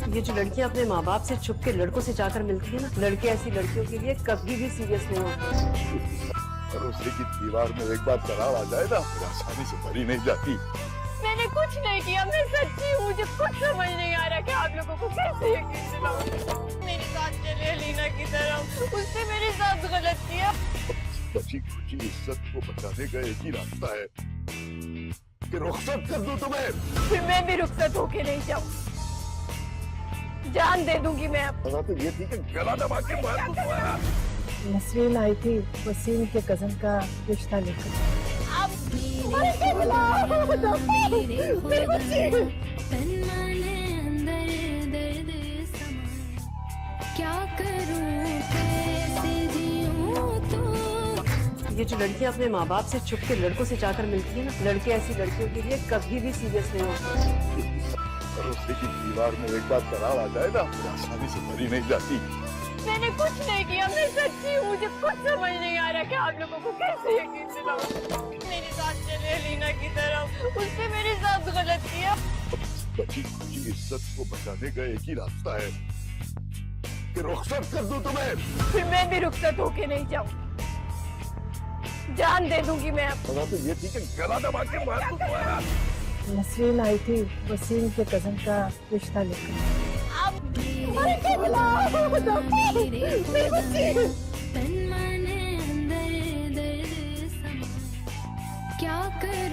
ये जो लड़कियां अपने माँ बाप से छुप के लड़कों से जाकर मिलती है ना, लड़के ऐसी लड़कियों के लिए कभी भी सीरियस नहीं होते। भरोसे की दीवार में एक बार दरार आ जाए ना, फिर आसानी से भरी नहीं जाती। मैंने कुछ नहीं किया, मैं सच्ची हूँ। मुझे कुछ समझ नहीं आ रहा कि आप लोगों को कैसे यकीन दिलाऊं। मेरे साथ चले लीना की तरह, उसने मेरे साथ गलत किया। बची खुची इज्जत को बचाने का एक ही रास्ता है कि रुखसत कर दूं तुम्हें। फिर मैं भी रुखसत होके नहीं जाऊँ, जान दे दूंगी मैं अब। तो ये थी कि गला दबा के मार दूं तुम्हारा। नसरीन आई थी वसीम के कजन का रिश्ता लेकर। क्या करूं कैसे जीऊं तो। ये जो लड़कियां अपने माँ बाप से छुप के लड़कों से जाकर मिलती है ना, लड़के ऐसी लड़कियों के लिए कभी भी सीरियस नहीं होते। भरोसे की दीवार में एक बार दरार आ जाए ना, फिर आसानी से भरी नहीं जाती। मैंने कुछ नहीं किया, मैं सच्ची हूँ। मुझे कुछ समझ नहीं आ रहा कि आप लोगों को कैसे यकीन दिलाऊं। मेरे साथ चले लीना की तरह, उसने मेरे साथ गलत किया। बची खुची इज्जत को बचाने का एक ही रास्ता है कि रुखसत कर दूं तुम्हें। फिर मैं भी रुखसत होके नहीं जाऊँ, जान दे दूंगी मैं अब। तो ये थी कि गला दबा के मार दूं तुम्हारा। नसरीन आई थी वसीम के कजन का रिश्ता लेकर। तन माने अंदर दर्द समा क्या कर